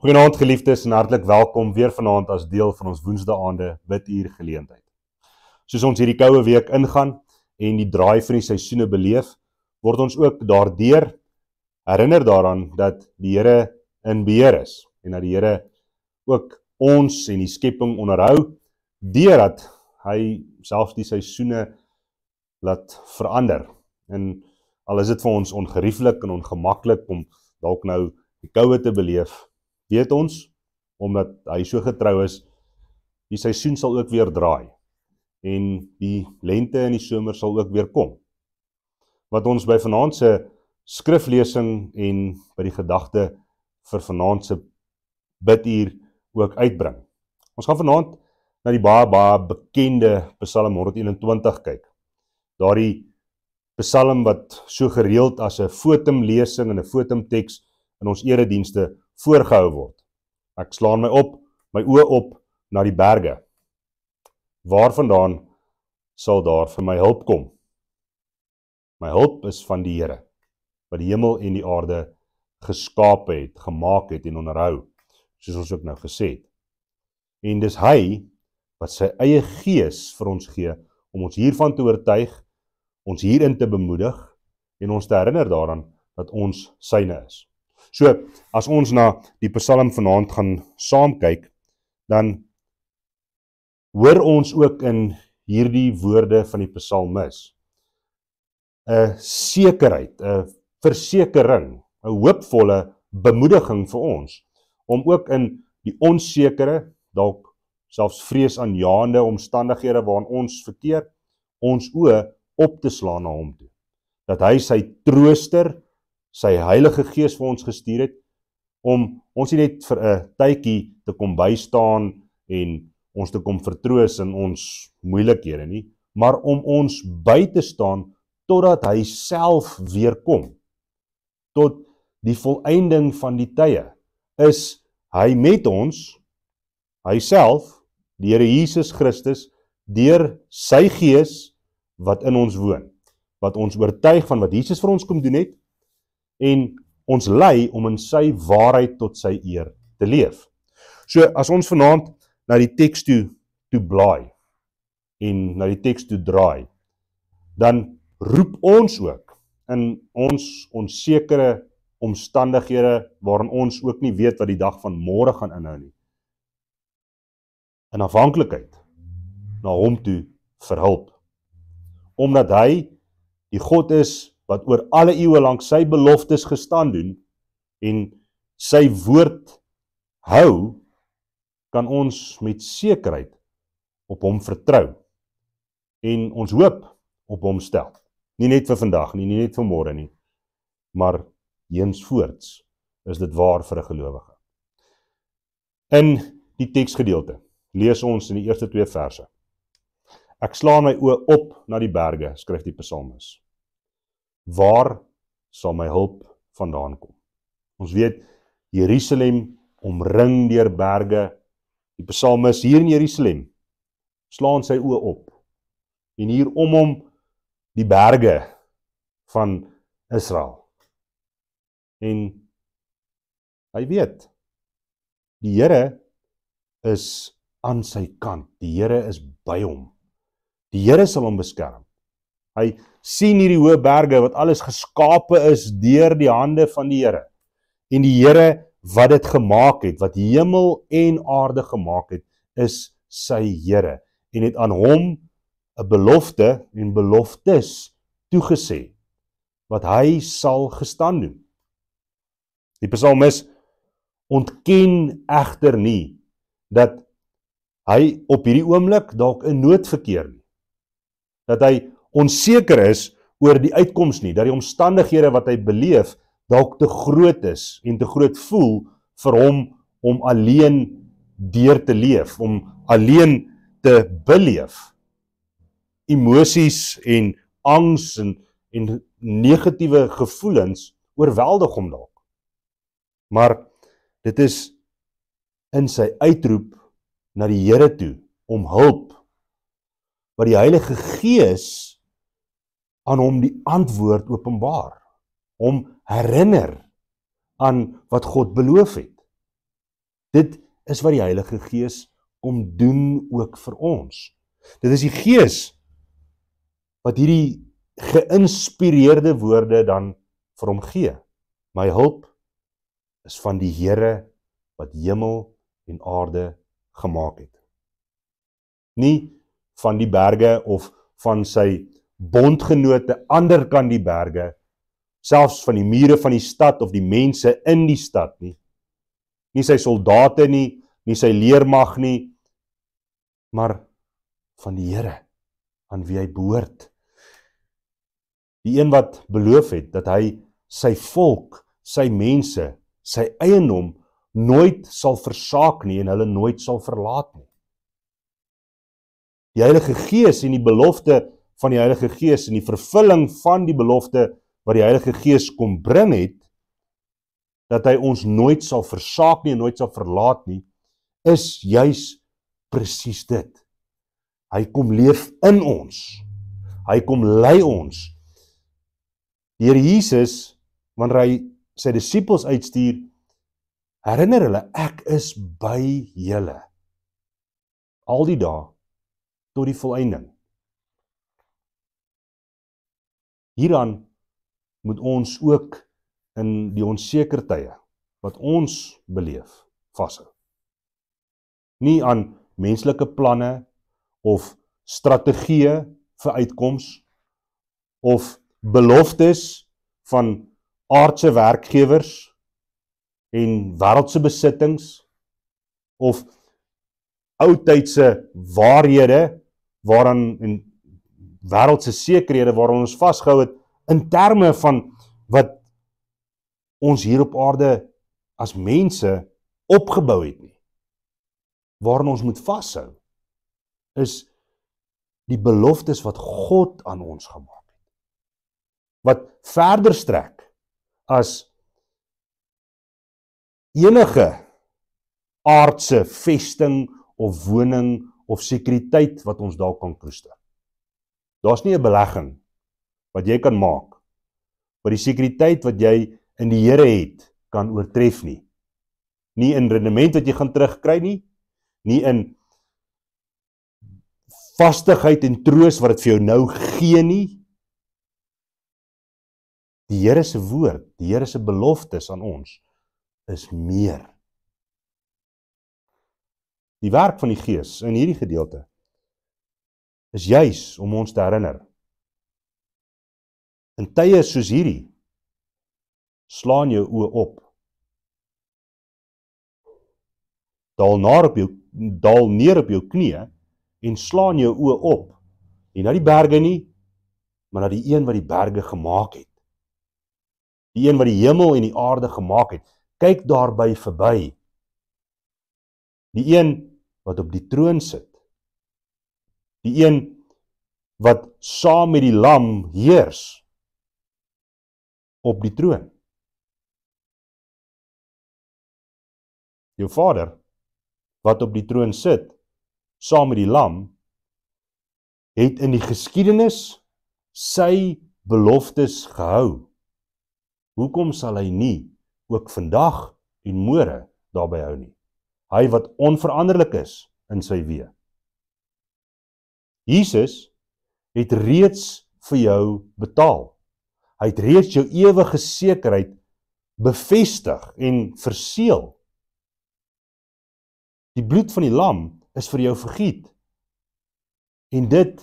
Goeienaand geliefdes en hartlik welkom weer vanaand as deel van ons woensdaande biduur geleentheid. Soos ons hierdie koue week ingaan en die draai van die seisoene beleef, word ons ook daardeur herinner daaraan dat die Here in beheer is en dat die Here ook ons en die skepping onderhou, deurdat hy selfs die seisoene laat verander. En al is dit vir ons ongerieflik en ongemaklik om dalk nou die koue te beleef, weet ons, omdat hy so getrou is, die seisoen sal ook weer draai en die lente en die somer sal ook weer kom. Wat ons by vanaand se skriflesing en by die gedagte vir vanaand se biduur ook uitbring. Ons gaan vanaand na die baie bekende Psalm 121 kyk. Daardie Psalm wat so gereeld as 'n fotumlesing en 'n fotumteks in ons eredienste voorgehou word. Ek slaan my oë op na die berge. Waarvandaan sal daar vir my hulp kom? My hulp is van die Here, wat die hemel en die aarde geskape het, gemaak het en onderhou, soos ons ook nou gesê het. En dis hy wat sy eie gees vir ons gee, om ons hiervan te oortuig, ons hierin te bemoedig, en ons te herinner daaraan, dat ons syne is. So, as ons na die Psalm vanaand gaan saam kyk, dan hoor ons ook in hierdie woorde van die psalmis 'n sekerheid, 'n versekering, 'n hoopvolle bemoediging vir ons, om ook in die onsekere, dalk selfs vreesaanjaende omstandighede waarin ons verkeer, ons oë op te slaan na hom toe. Dat hy sy trooster, sy Heilige Gees vir ons gestuur het, om ons nie net vir 'n tydjie te kom bystaan en ons te kom vertroos in ons moeilikhede nie, maar om ons by te staan totdat hy self weer kom. Tot die volëinding van die tye is hy met ons, hy self, die Here Jesus Christus, deur sy Gees wat in ons woon, wat ons oortuig van wat Jesus vir ons kom doen het, en ons lei om in sy waarheid tot sy eer te leef. So, as ons vanaand na die teks toe blaai, en na die teks toe draai, dan roep ons ook in ons onsekere omstandighede, waarin ons ook nie weet wat die dag van môre gaan inhou nie, in afhanklikheid na hom toe vir hulp. Omdat hy die God is wat oor alle eeue lank sy beloftes gestaan doen en sy woord hou, kan ons met sekerheid op hom vertrou en ons hoop op hom stel. Nie net vir vandag nie, nie net vir môre nie, maar heensvoorts is dit waar vir 'n gelowige. In die teksgedeelte lees ons in die eerste 2 verse: Ek slaan my oë op na die berge, skryf die psalmis. Waar sal my hulp vandaan kom? Ons weet, Jerusalem omring deur berge. Die psalmis hier in Jerusalem slaan sy oë op. En hier om hom die berge van Israel. En hy weet, die Here is aan sy kant. Die Here is by hom. Die Here sal hom beskerm. Hy sien hierdie hoë berge wat alles geskape is deur die hande van die Here. En die Here wat dit gemaak het, wat hemel en aarde gemaak het, is sy Here. En het aan hom 'n belofte en beloftes toegesê, wat hy sal gestaan doen. Die psalmis ontken egter nie, dat hy op hierdie oomblik dalk in nood verkeer nie. Dat hy onseker is oor die uitkoms nie, dat die omstandighede wat hy beleef dalk te groot is en te groot voel vir hom om alleen deur te leef, om alleen te beleef. Emosies en angs en negatiewe gevoelens oorweldig hom dalk. Maar dit is in sy uitroep na die Here toe om hulp, wat die Heilige Gees aan hom die antwoord openbaar, hom herinner aan wat God beloof het. Dit is wat die Heilige Gees kom doen ook vir ons. Dit is die Gees wat hierdie geïnspireerde woorde dan vir hom gee. My hulp is van die Here wat hemel en aarde gemaak het. Nie van die berge of van sy bondgenote ander kant die berge, selfs van die mure van die stad of die mense in die stad nie. Nie sy soldate nie, nie sy leermag nie, maar van die Here aan wie hy behoort. Die een wat beloof het dat hy sy volk, sy mense, sy eiendom nooit sal versaak nie en hulle nooit sal verlaat nie. Die Heilige Gees en die belofte van die Heilige Gees en die vervulling van die belofte wat die Heilige Gees kom bring het, dat hy ons nooit sal versaak nie en nooit sal verlaat nie, is juis presies dit. Hy kom leef in ons. Hy kom lei ons. Die Here Jesus, wanneer hy sy disippels uitstuur, herinner hulle, ek is by julle al die dae tot die volëinding. Hieraan moet ons ook in die onseker tye wat ons beleef vashou. Nie aan menslike planne of strategieë vir uitkoms of beloftes van aardse werkgewers en wêreldse besittings of oudtydse waarhede waaraan en wêreldse sekerhede waaraan ons vasgehou het in terme van wat ons hier op aarde as mense opgebou het nie. Waaraan ons moet vashou is die beloftes wat God aan ons gemaak het. Wat verder strek as enige aardse vesting of woning of sekuriteit wat ons dalk kan koester. Daar's nie 'n belegging wat jy kan maak, wat die sekuriteit wat jy in die Here het, kan oortref nie. Nie in rendement wat jy gaan terugkry nie, nie in vastigheid en troos wat dit vir jou nou gee nie. Die Here se woord, die Here se beloftes aan ons, is meer. Die werk van die Gees in hierdie gedeelte is juis om ons te herinner. In tye soos hierdie, slaan jou oë op. Daal neer op jou knieë en slaan jou oë op. Nie na die berge nie, maar na die een wat die berge gemaak het. Die een wat die hemel en die aarde gemaak het. Kyk daarby verby. Die een wat op die troon sit. Die een wat saam met die lam heers op die troon. Jou Vader, wat op die troon sit, saam met die lam, het in die geskiedenis sy beloftes gehou. Hoekom sal hy nie ook vandag en môre daarby hou nie? Hy wat onveranderlik is in sy weë. Jesus het reeds vir jou betaal. Hy het reeds jou ewige sekerheid bevestig en verseël. Die bloed van die lam is vir jou vergiet. En dit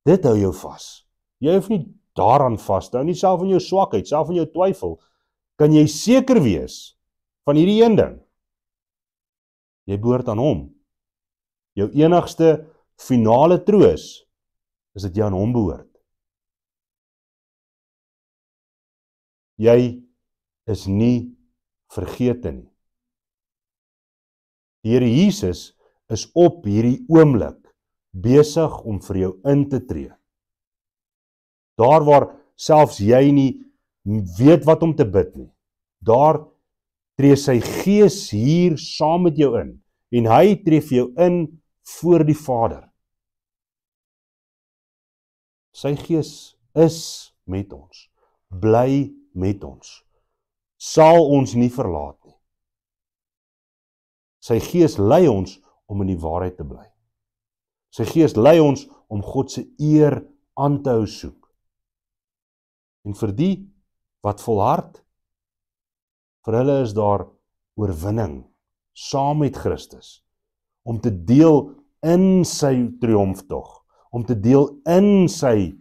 hou jou vas. Jy hoef nie daaraan vas te hou nie, self in jou swakheid, self in jou twyfel, kan jy seker wees van hierdie een ding. Jy behoort aan hom. Jou enigste finale troos is dat jy aan hom behoort. Jy is nie vergete nie. Die Here Jesus is op hierdie oomblik besig om vir jou in te tree. Daar waar selfs jy nie weet wat om te bid nie, daar tree sy Gees hier saam met jou in, en hy tree vir jou in voor die Vader. Sy Gees is met ons, bly met ons, sal ons nie verlaat nie. Sy Gees lei ons om in die waarheid te bly. Sy Gees lei ons om God se eer aan te hou soek. En vir die wat volhard, vir hulle is daar oorwinning, saam met Christus, om te deel in sy triomftog, om te deel in sy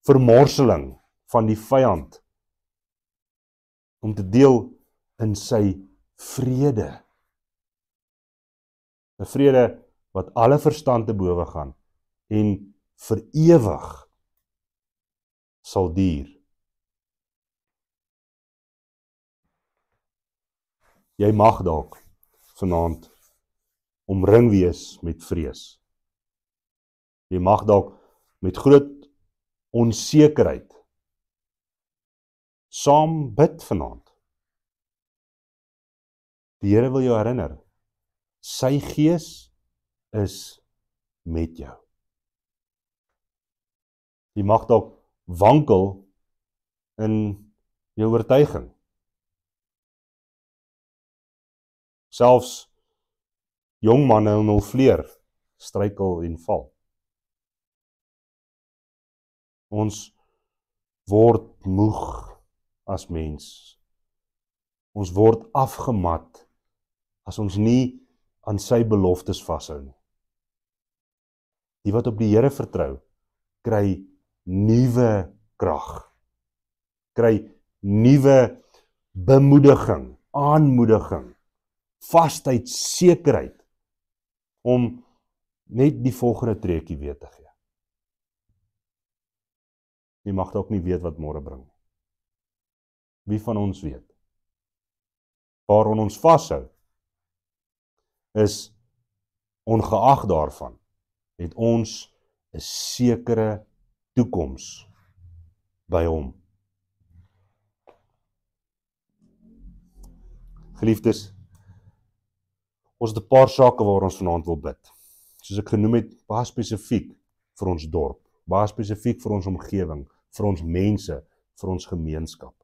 vermorseling van die vyand, om te deel in sy vrede. 'n Vrede wat alle verstand te bowe gaan en vir ewig sal duur. Jy mag dalk vanaand omring wees met vrees. Jy mag dalk met groot onsekerheid saam bid vanaand. Die Here wil jou herinner, sy Gees is met jou. Jy mag dalk wankel in jou oortuiging. Selfs jong manne in hul vleer struikel en val. Ons word moeg as mens. Ons word afgemat as ons nie aan sy beloftes vashou nie. Die wat op die Here vertrou, kry nuwe krag, kry nuwe bemoediging, aanmoediging, vasheid, sekerheid, om net die volgende treetjie weer te gee. Jy mag dalk nie weet wat môre bring. Wie van ons weet? Waaraan ons vashou, is ongeag daarvan, het ons 'n sekere toekoms by hom. Geliefdes, ons het 'n paar sake waar ons vanaand wil bid. Soos ek genoem het, baie spesifiek vir ons dorp, baie spesifiek vir ons omgewing, vir ons mense, vir ons gemeenskap.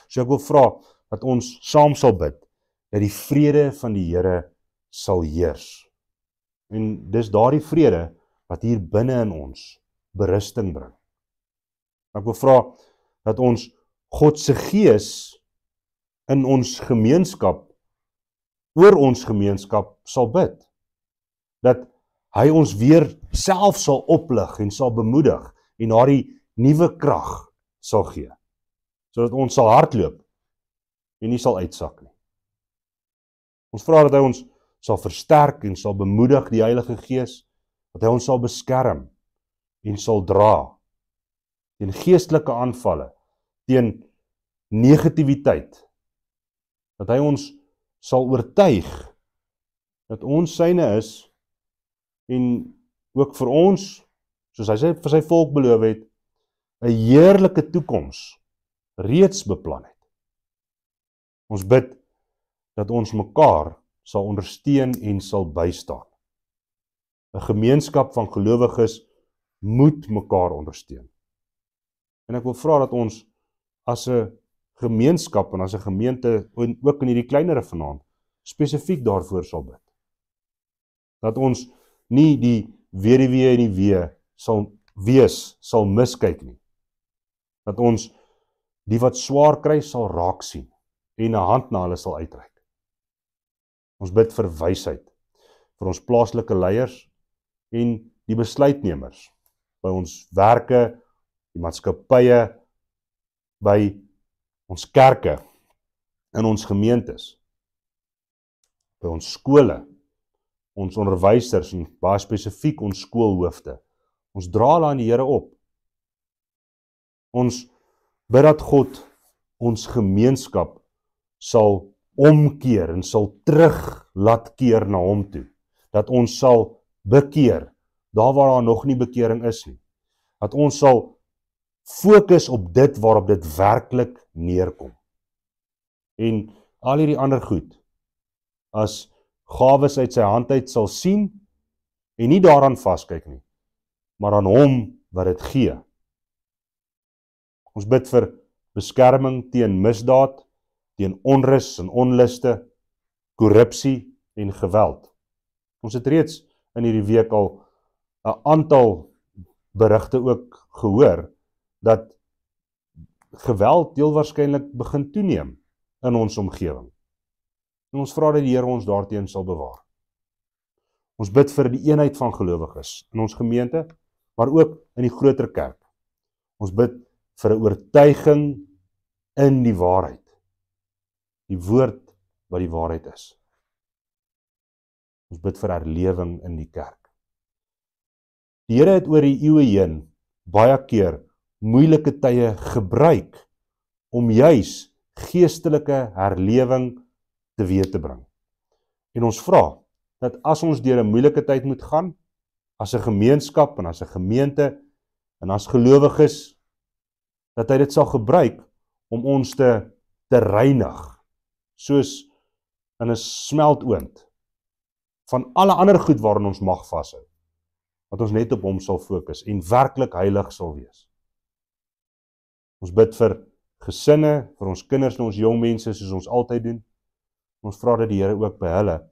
So ek wil vra dat ons saam sal bid, dat die vrede van die Here sal heers. En dis daardie vrede wat hier binne in ons berusting bring. Ek wil vra dat ons God se Gees in ons gemeenskap, oor ons gemeenskap sal bid. Dat hy ons weer self sal oplig en sal bemoedig en daardie nuwe krag sal gee, sodat ons sal hardloop en nie sal uitsak nie. Ons vra dat hy ons sal versterk en sal bemoedig, die Heilige Gees, dat hy ons sal beskerm en sal dra teen geestelike aanvalle, teen negativiteit, dat hy ons sal oortuig dat ons syne is en ook vir ons, soos hy vir sy volk beloof het, 'n heerlike toekoms reeds beplan het. Ons bid dat ons mekaar sal ondersteun en sal bystaan. 'n Gemeenskap van gelowiges moet mekaar ondersteun. En ek wil vra dat ons as 'n gemeenskap en as 'n gemeente, ook in hierdie kleinere vanaand, spesifiek daarvoor sal bid. Dat ons nie die weduwee en die wee sal miskyk nie. Dat ons die wat swaar kry sal raak sien en 'n hand na hulle sal uitreik. Ons bid vir wysheid vir ons plaaslike leiers en die besluitnemers by ons werke, die maatskappye, by ons kerke, in ons gemeentes, by ons skole, ons onderwysers en baie spesifiek ons skoolhoofde. Ons dra hulle aan die Here op. Ons bid dat God ons gemeenskap sal omkeer en sal terug laat keer na hom toe. Dat ons sal bekeer, daar waar daar nog nie bekering is nie. Dat ons sal fokus op dit waarop dit werklik neerkom. En al hierdie ander goed, as gawes uit sy hand uit sal sien, en nie daaraan vaskyk nie, maar aan hom wat dit gee. Ons bid vir beskerming teen misdaad, teen onrus en onluste, korrupsie en geweld. Ons het reeds in hierdie week al 'n aantal berigte ook gehoor dat geweld heel waarskynlik begin toeneem in ons omgewing. En ons vra dat die Here ons daarteen sal bewaar. Ons bid vir die eenheid van gelowiges in ons gemeente, maar ook in die groter kerk. Ons bid vir 'n oortuiging in die waarheid. Die woord wat die waarheid is. Ons bid vir herlewing in die kerk. Die Here het oor die eeue heen baie keer moeilike tye gebruik om juis geestelike herlewing teweeg te bring. En ons vra dat as ons deur 'n moeilike tyd moet gaan, as 'n gemeenskap en as 'n gemeente en as gelowiges, dat hy dit sal gebruik om ons te reinig, soos in 'n smeltoond, van alle ander goed waarin ons mag vashou, dat ons net op hom sal fokus en werklik heilig sal wees. Ons bid vir gesinne, vir ons kinders en ons jong mense, soos ons altyd doen. Ons vra dat die Here ook by hulle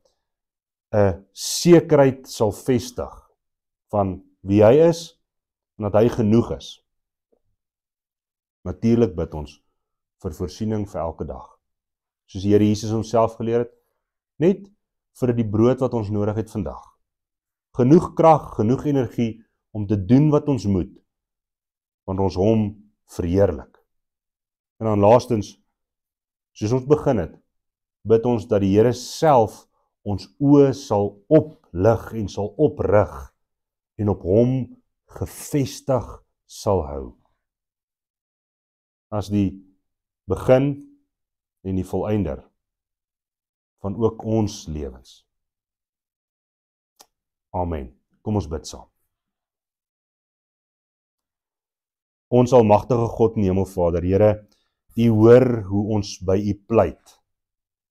'n sekerheid sal vestig van wie hy is en dat hy genoeg is. Natuurlik bid ons vir voorsiening vir elke dag. Soos die Here Jesus homself geleer het, net vir die brood wat ons nodig het vandag. Genoeg krag, genoeg energie om te doen wat ons moet, want ons hom verheerlik. En dan laastens, soos ons begin het, bid ons dat die Here self ons oë sal oplig en sal oprig en op hom gefestig sal hou. As die begin en die volëinder van ook ons lewens. Amen. Kom ons bid saam. Ons almagtige God en Hemelvader, Here, U hoor hoe ons by U pleit.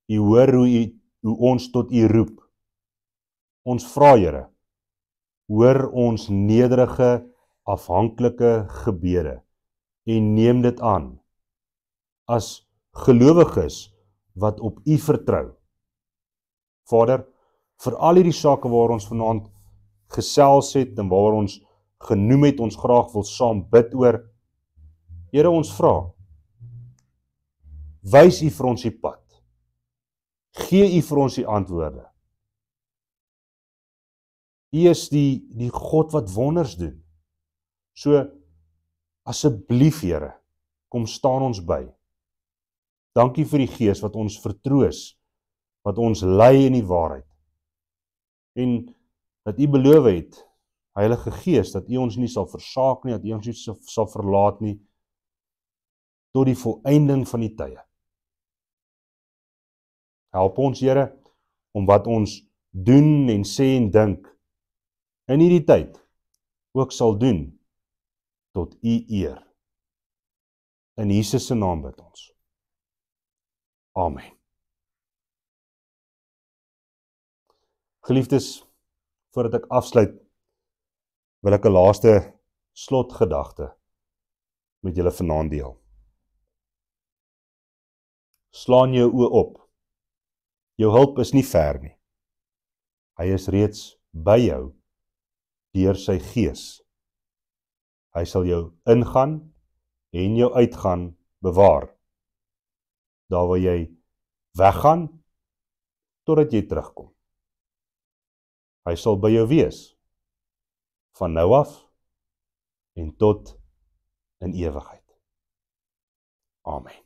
U hoor hoe ons tot U roep. Ons vra, Here, hoor ons nederige, afhanklike gebede en neem dit aan as gelowiges wat op U vertrou. Vader, vir al hierdie sake waar ons vanaand gesels het en waar ons genoem het, ons graag wil saam bid oor, Here, ons vra, wys U vir ons die pad. Gee U vir ons die antwoorde. U is die God wat wonders doen. So, asseblief, Here, kom staan ons by. Dankie vir die Gees wat ons vertroos, wat ons lei in die waarheid. En dat U beloof het, Heilige Gees, dat U ons nie sal versaak nie, dat U ons nie sal verlaat nie, tot die volëinding van die tye. Help ons, Here, om wat ons doen en sê en dink in hierdie tyd ook sal doen tot U eer. In Jesus se naam bid ons. Amen. Geliefdes, voordat ek afsluit, wil ek 'n laaste slotgedagte met julle vanaand deel. Slaan jou oë op. Jou hulp is nie ver nie. Hy is reeds by jou deur sy Gees. Hy sal jou ingaan en jou uitgaan bewaar. Daar waar jy weggaan, totdat jy terugkom. Hy sal by jou wees, van nou af en tot in ewigheid. Amen.